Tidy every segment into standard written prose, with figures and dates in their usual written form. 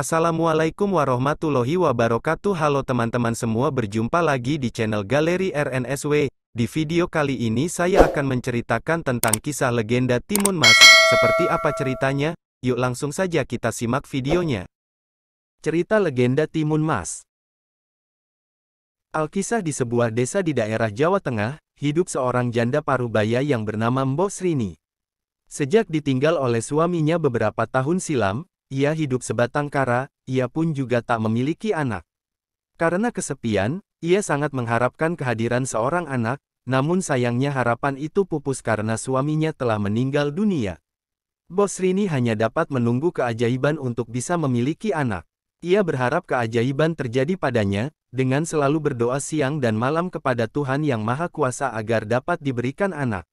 Assalamualaikum warahmatullahi wabarakatuh. Halo teman-teman semua, berjumpa lagi di channel Galeri RNSW. Di video kali ini saya akan menceritakan tentang kisah legenda Timun Mas. Seperti apa ceritanya? Yuk langsung saja kita simak videonya. Cerita legenda Timun Mas. Alkisah di sebuah desa di daerah Jawa Tengah, hidup seorang janda parubaya yang bernama Mbok Srini. Sejak ditinggal oleh suaminya beberapa tahun silam, ia hidup sebatang kara, ia pun juga tak memiliki anak. Karena kesepian, ia sangat mengharapkan kehadiran seorang anak, namun sayangnya harapan itu pupus karena suaminya telah meninggal dunia. Mbok Srini hanya dapat menunggu keajaiban untuk bisa memiliki anak. Ia berharap keajaiban terjadi padanya, dengan selalu berdoa siang dan malam kepada Tuhan Yang Maha Kuasa agar dapat diberikan anak.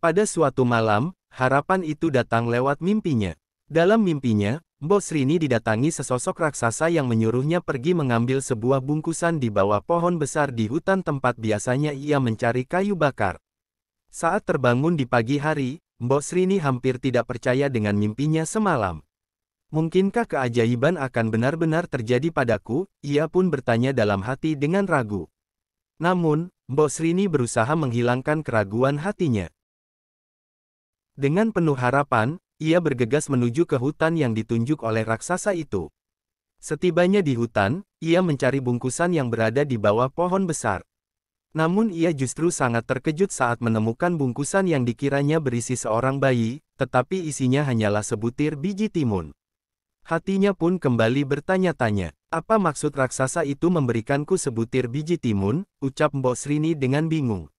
Pada suatu malam, harapan itu datang lewat mimpinya. Dalam mimpinya, Mbok Srini didatangi sesosok raksasa yang menyuruhnya pergi mengambil sebuah bungkusan di bawah pohon besar di hutan tempat biasanya ia mencari kayu bakar. Saat terbangun di pagi hari, Mbok Srini hampir tidak percaya dengan mimpinya semalam. Mungkinkah keajaiban akan benar-benar terjadi padaku? Ia pun bertanya dalam hati dengan ragu. Namun, Mbok Srini berusaha menghilangkan keraguan hatinya. Dengan penuh harapan, ia bergegas menuju ke hutan yang ditunjuk oleh raksasa itu. Setibanya di hutan, ia mencari bungkusan yang berada di bawah pohon besar. Namun ia justru sangat terkejut saat menemukan bungkusan yang dikiranya berisi seorang bayi, tetapi isinya hanyalah sebutir biji timun. Hatinya pun kembali bertanya-tanya, apa maksud raksasa itu memberikanku sebutir biji timun, ucap Mbok Srini dengan bingung.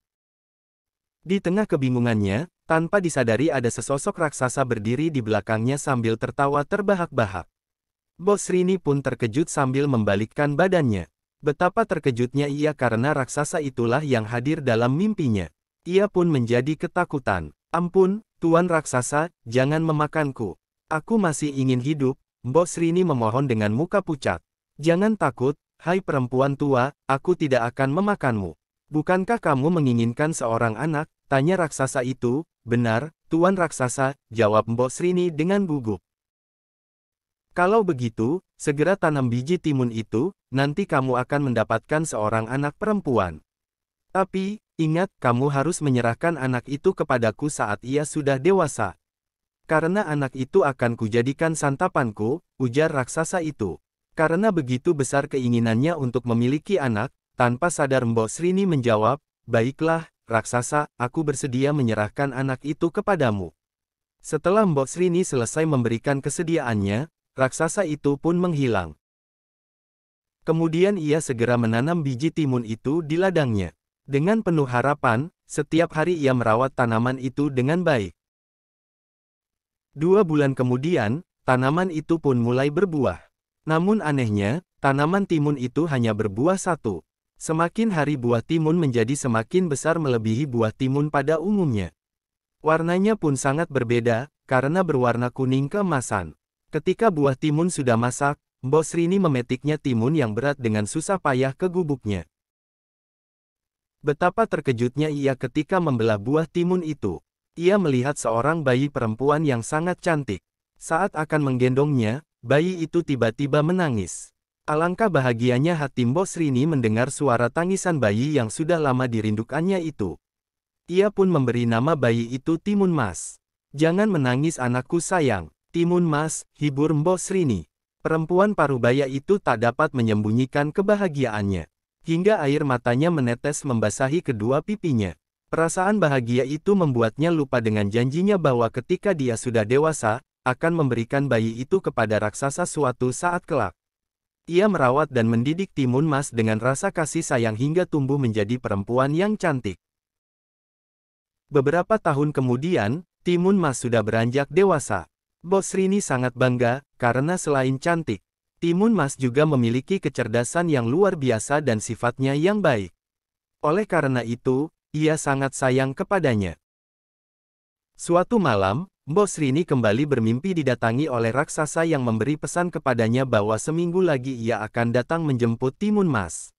Di tengah kebingungannya, tanpa disadari ada sesosok raksasa berdiri di belakangnya sambil tertawa terbahak-bahak. Mbok Srini pun terkejut sambil membalikkan badannya. Betapa terkejutnya ia karena raksasa itulah yang hadir dalam mimpinya. Ia pun menjadi ketakutan. Ampun, Tuan Raksasa, jangan memakanku. Aku masih ingin hidup, Mbok Srini memohon dengan muka pucat. Jangan takut, hai perempuan tua, aku tidak akan memakanmu. Bukankah kamu menginginkan seorang anak? Tanya raksasa itu. Benar, Tuan Raksasa, jawab Mbok Srini dengan gugup. Kalau begitu, segera tanam biji timun itu, nanti kamu akan mendapatkan seorang anak perempuan. Tapi, ingat, kamu harus menyerahkan anak itu kepadaku saat ia sudah dewasa. Karena anak itu akan kujadikan santapanku, ujar raksasa itu. Karena begitu besar keinginannya untuk memiliki anak, tanpa sadar Mbok Srini menjawab, baiklah, Raksasa, aku bersedia menyerahkan anak itu kepadamu. Setelah Mbok Srini selesai memberikan kesediaannya, raksasa itu pun menghilang. Kemudian ia segera menanam biji timun itu di ladangnya. Dengan penuh harapan, setiap hari ia merawat tanaman itu dengan baik. 2 bulan kemudian, tanaman itu pun mulai berbuah. Namun anehnya, tanaman timun itu hanya berbuah 1. Semakin hari buah timun menjadi semakin besar melebihi buah timun pada umumnya. Warnanya pun sangat berbeda, karena berwarna kuning keemasan. Ketika buah timun sudah masak, Mbok Srini memetiknya timun yang berat dengan susah payah ke gubuknya. Betapa terkejutnya ia ketika membelah buah timun itu. Ia melihat seorang bayi perempuan yang sangat cantik. Saat akan menggendongnya, bayi itu tiba-tiba menangis. Alangkah bahagianya hati Mbok Srini mendengar suara tangisan bayi yang sudah lama dirindukannya itu. Ia pun memberi nama bayi itu Timun Mas. Jangan menangis anakku sayang, Timun Mas, hibur Mbok Srini. Perempuan parubaya itu tak dapat menyembunyikan kebahagiaannya. Hingga air matanya menetes membasahi kedua pipinya. Perasaan bahagia itu membuatnya lupa dengan janjinya bahwa ketika dia sudah dewasa, akan memberikan bayi itu kepada raksasa suatu saat kelak. Ia merawat dan mendidik Timun Mas dengan rasa kasih sayang hingga tumbuh menjadi perempuan yang cantik. Beberapa tahun kemudian, Timun Mas sudah beranjak dewasa. Mbok Srini sangat bangga, karena selain cantik, Timun Mas juga memiliki kecerdasan yang luar biasa dan sifatnya yang baik. Oleh karena itu, ia sangat sayang kepadanya. Suatu malam, Mbok Srini kembali bermimpi didatangi oleh raksasa yang memberi pesan kepadanya bahwa seminggu lagi ia akan datang menjemput Timun Mas.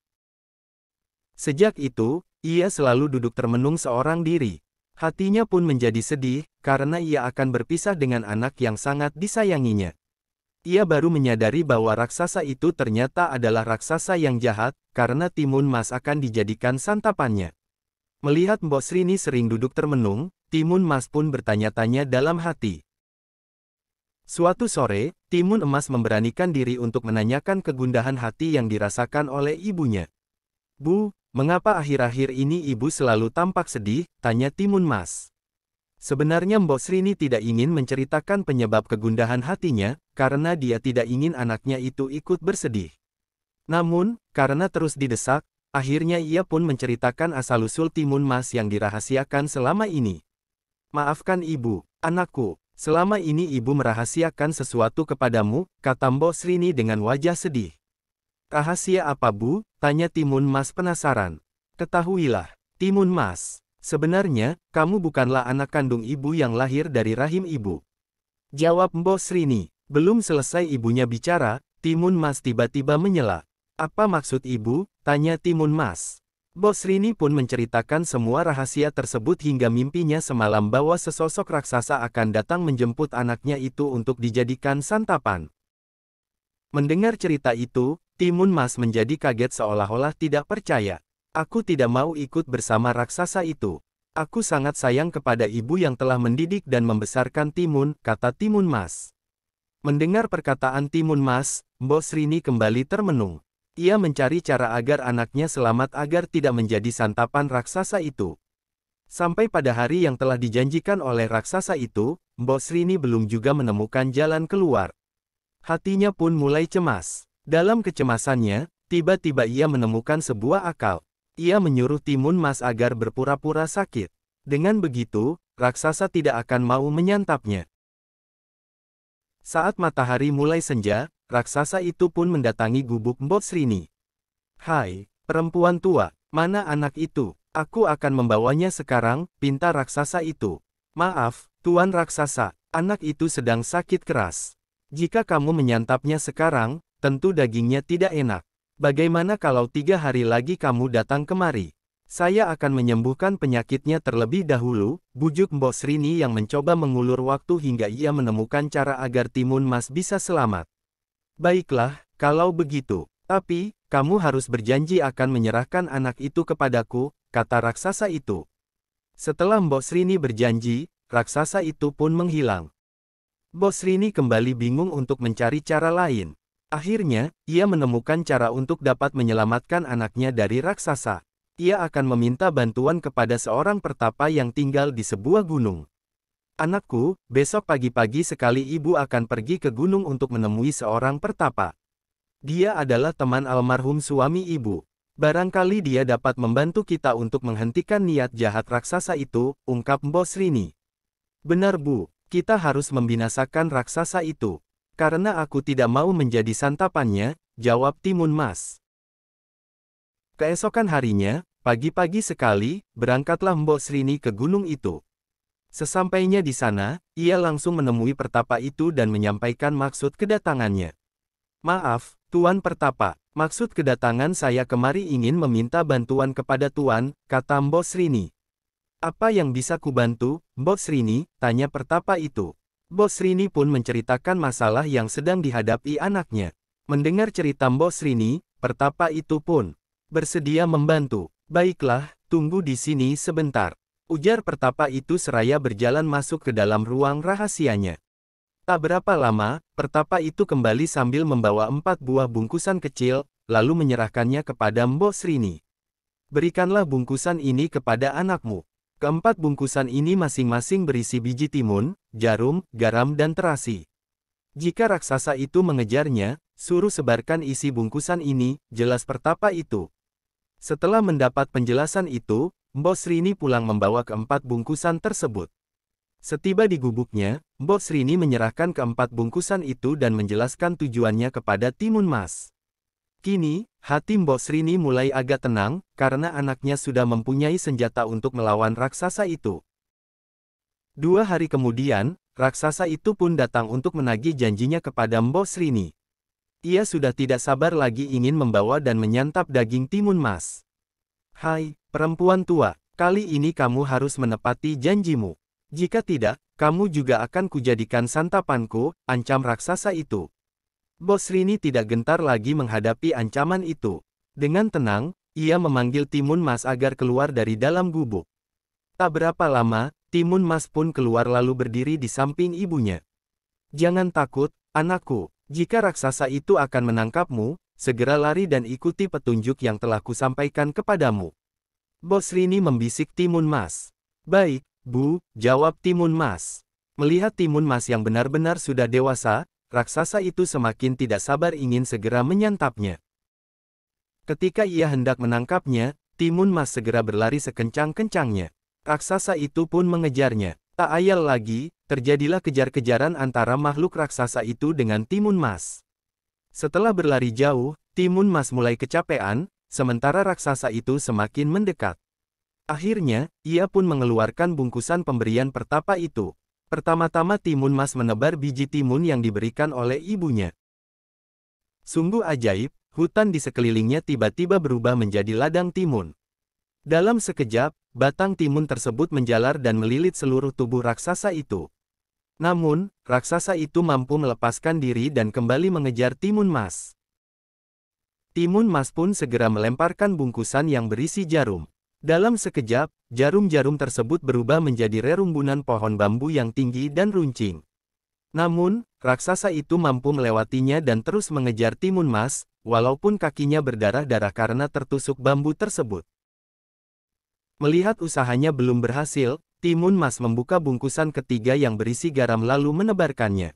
Sejak itu, ia selalu duduk termenung seorang diri. Hatinya pun menjadi sedih, karena ia akan berpisah dengan anak yang sangat disayanginya. Ia baru menyadari bahwa raksasa itu ternyata adalah raksasa yang jahat, karena timun mas akan dijadikan santapannya. Melihat Mbok Srini sering duduk termenung, timun mas pun bertanya-tanya dalam hati. Suatu sore, timun emas memberanikan diri untuk menanyakan kegundahan hati yang dirasakan oleh ibunya. "Bu, mengapa akhir-akhir ini ibu selalu tampak sedih?" tanya timun mas. Sebenarnya Mbok Srini tidak ingin menceritakan penyebab kegundahan hatinya, karena dia tidak ingin anaknya itu ikut bersedih. Namun, karena terus didesak, akhirnya ia pun menceritakan asal-usul timun mas yang dirahasiakan selama ini. "Maafkan ibu, anakku, selama ini ibu merahasiakan sesuatu kepadamu," kata Mbok Srini dengan wajah sedih. "Rahasia apa, Bu?" tanya timun mas penasaran. "Ketahuilah, timun mas. Sebenarnya, kamu bukanlah anak kandung ibu yang lahir dari rahim ibu," jawab Mbok Srini. Belum selesai ibunya bicara, timun mas tiba-tiba menyela. "Apa maksud ibu?" tanya timun mas. Mbok Srini pun menceritakan semua rahasia tersebut hingga mimpinya semalam bahwa sesosok raksasa akan datang menjemput anaknya itu untuk dijadikan santapan. Mendengar cerita itu, timun mas menjadi kaget seolah-olah tidak percaya. "Aku tidak mau ikut bersama raksasa itu. Aku sangat sayang kepada ibu yang telah mendidik dan membesarkan timun," kata timun mas. Mendengar perkataan timun mas, Mbok Srini kembali termenung. Ia mencari cara agar anaknya selamat agar tidak menjadi santapan raksasa itu. Sampai pada hari yang telah dijanjikan oleh raksasa itu, Mbok Srini belum juga menemukan jalan keluar. Hatinya pun mulai cemas. Dalam kecemasannya, tiba-tiba ia menemukan sebuah akal. Ia menyuruh timun mas agar berpura-pura sakit. Dengan begitu, raksasa tidak akan mau menyantapnya. Saat matahari mulai senja, raksasa itu pun mendatangi gubuk Mbok Srini. "Hai, perempuan tua, mana anak itu? Aku akan membawanya sekarang," pinta raksasa itu. "Maaf, Tuan Raksasa, anak itu sedang sakit keras. Jika kamu menyantapnya sekarang, tentu dagingnya tidak enak. Bagaimana kalau 3 hari lagi kamu datang kemari? Saya akan menyembuhkan penyakitnya terlebih dahulu," bujuk Mbok Srini yang mencoba mengulur waktu hingga ia menemukan cara agar timun mas bisa selamat. "Baiklah, kalau begitu. Tapi, kamu harus berjanji akan menyerahkan anak itu kepadaku," kata raksasa itu. Setelah Mbok Srini berjanji, raksasa itu pun menghilang. Mbok Srini kembali bingung untuk mencari cara lain. Akhirnya, ia menemukan cara untuk dapat menyelamatkan anaknya dari raksasa. Ia akan meminta bantuan kepada seorang pertapa yang tinggal di sebuah gunung. "Anakku, besok pagi-pagi sekali ibu akan pergi ke gunung untuk menemui seorang pertapa. Dia adalah teman almarhum suami ibu. Barangkali dia dapat membantu kita untuk menghentikan niat jahat raksasa itu," ungkap Mbok Srini. "Benar Bu, kita harus membinasakan raksasa itu. Karena aku tidak mau menjadi santapannya," jawab timun mas. Keesokan harinya, pagi-pagi sekali, berangkatlah Mbok Srini ke gunung itu. Sesampainya di sana, ia langsung menemui pertapa itu dan menyampaikan maksud kedatangannya. "Maaf, Tuan Pertapa, maksud kedatangan saya kemari ingin meminta bantuan kepada Tuan," kata Mbok Srini. "Apa yang bisa kubantu, Mbok Srini?" tanya pertapa itu. Mbok Srini pun menceritakan masalah yang sedang dihadapi anaknya. Mendengar cerita Mbok Srini, pertapa itu pun bersedia membantu. "Baiklah, tunggu di sini sebentar," ujar pertapa itu seraya berjalan masuk ke dalam ruang rahasianya. Tak berapa lama, pertapa itu kembali sambil membawa 4 buah bungkusan kecil, lalu menyerahkannya kepada Mbok Srini. "Berikanlah bungkusan ini kepada anakmu. Keempat bungkusan ini masing-masing berisi biji timun, jarum, garam dan terasi. Jika raksasa itu mengejarnya, suruh sebarkan isi bungkusan ini," jelas pertapa itu. Setelah mendapat penjelasan itu, Mbok Srini pulang membawa keempat bungkusan tersebut. Setiba di gubuknya, Mbok Srini menyerahkan keempat bungkusan itu dan menjelaskan tujuannya kepada timun mas. Kini, hati Mbok Srini mulai agak tenang, karena anaknya sudah mempunyai senjata untuk melawan raksasa itu. 2 hari kemudian, raksasa itu pun datang untuk menagih janjinya kepada Mbok Srini. Ia sudah tidak sabar lagi ingin membawa dan menyantap daging timun mas. "Hai, perempuan tua, kali ini kamu harus menepati janjimu. Jika tidak, kamu juga akan kujadikan santapanku," ancam raksasa itu. Bos Rini tidak gentar lagi menghadapi ancaman itu. Dengan tenang, ia memanggil Timun Mas agar keluar dari dalam gubuk. Tak berapa lama, Timun Mas pun keluar lalu berdiri di samping ibunya. Jangan takut, anakku. Jika raksasa itu akan menangkapmu, segera lari dan ikuti petunjuk yang telah kusampaikan kepadamu. Bos Rini membisik Timun Mas. Baik, Bu, jawab Timun Mas. Melihat Timun Mas yang benar-benar sudah dewasa, raksasa itu semakin tidak sabar ingin segera menyantapnya. Ketika ia hendak menangkapnya, Timun Mas segera berlari sekencang-kencangnya. Raksasa itu pun mengejarnya. Tak ayal lagi, terjadilah kejar-kejaran antara makhluk raksasa itu dengan Timun Mas. Setelah berlari jauh, Timun Mas mulai kecapean, sementara raksasa itu semakin mendekat. Akhirnya, ia pun mengeluarkan bungkusan pemberian pertapa itu. Pertama-tama Timun Mas menebar biji timun yang diberikan oleh ibunya. Sungguh ajaib, hutan di sekelilingnya tiba-tiba berubah menjadi ladang timun. Dalam sekejap, batang timun tersebut menjalar dan melilit seluruh tubuh raksasa itu. Namun, raksasa itu mampu melepaskan diri dan kembali mengejar Timun Mas. Timun Mas pun segera melemparkan bungkusan yang berisi jarum. Dalam sekejap, jarum-jarum tersebut berubah menjadi rerumbunan pohon bambu yang tinggi dan runcing. Namun, raksasa itu mampu melewatinya dan terus mengejar Timun Mas, walaupun kakinya berdarah-darah karena tertusuk bambu tersebut. Melihat usahanya belum berhasil, Timun Mas membuka bungkusan ketiga yang berisi garam lalu menebarkannya.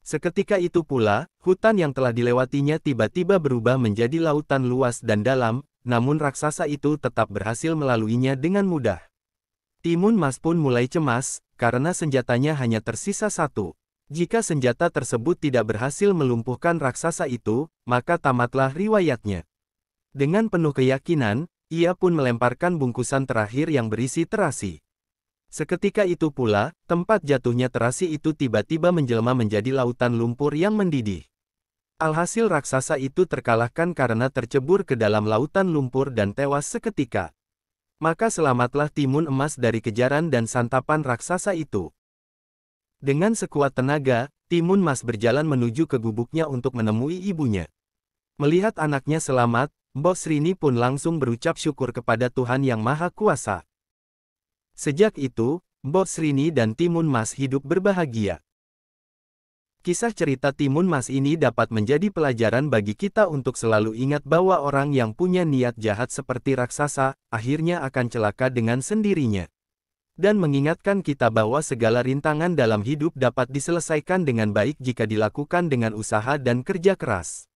Seketika itu pula, hutan yang telah dilewatinya tiba-tiba berubah menjadi lautan luas dan dalam, namun raksasa itu tetap berhasil melaluinya dengan mudah. Timun Mas pun mulai cemas, karena senjatanya hanya tersisa satu. Jika senjata tersebut tidak berhasil melumpuhkan raksasa itu, maka tamatlah riwayatnya. Dengan penuh keyakinan, ia pun melemparkan bungkusan terakhir yang berisi terasi. Seketika itu pula, tempat jatuhnya terasi itu tiba-tiba menjelma menjadi lautan lumpur yang mendidih. Alhasil raksasa itu terkalahkan karena tercebur ke dalam lautan lumpur dan tewas seketika. Maka selamatlah Timun Emas dari kejaran dan santapan raksasa itu. Dengan sekuat tenaga, Timun Mas berjalan menuju ke gubuknya untuk menemui ibunya. Melihat anaknya selamat, Bos Rini pun langsung berucap syukur kepada Tuhan Yang Maha Kuasa. Sejak itu, Bos Rini dan Timun Mas hidup berbahagia. Kisah cerita Timun Mas ini dapat menjadi pelajaran bagi kita untuk selalu ingat bahwa orang yang punya niat jahat seperti raksasa, akhirnya akan celaka dengan sendirinya. Dan mengingatkan kita bahwa segala rintangan dalam hidup dapat diselesaikan dengan baik jika dilakukan dengan usaha dan kerja keras.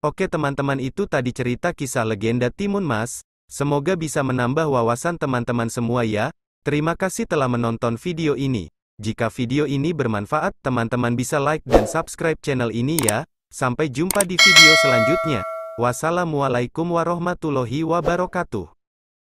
Oke teman-teman, itu tadi cerita kisah legenda Timun Mas, semoga bisa menambah wawasan teman-teman semua ya. Terima kasih telah menonton video ini. Jika video ini bermanfaat, teman-teman bisa like dan subscribe channel ini ya. Sampai jumpa di video selanjutnya. Wassalamualaikum warahmatullahi wabarakatuh.